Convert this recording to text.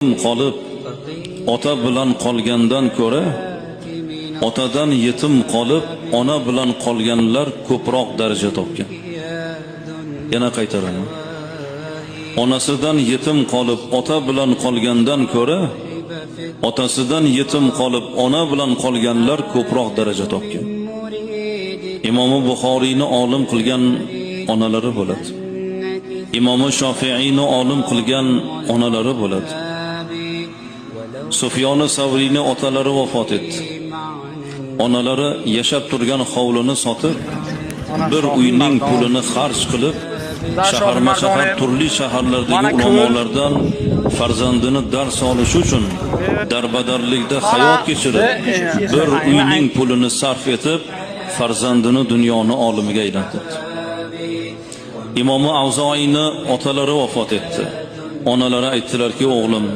qolib ota bilan qolgandan ko'ra otadan yetim qolib ona bilan qolganlar ko'proq daraja topgan. Yana qaytaraman. Onasidan yetim qolib ota bilan qolgandan ko'ra otasidan yetim qolib ona bilan qolganlar ko'proq daraja topgan. Imom Buxoriyni olim qilgan onalari bo'ladi. Imom Shofi'iyni olim qilgan onalari bo'ladi. Sufyon Savriyni otalari vafot etdi. Onalari yashab turgan hovlini sotib, bir uyning pulini xarj qilib, shahar turli shaharlardagi ulamolardan farzandini dars olish uchun darbadarlikda hayot kechirib, bir uyning pulini sarf etib, farzandini dunyoni olimiga aylantirdi. Imom Avzoiyni otalari vafot etdi. Onalari aytdilarki, o'g'lim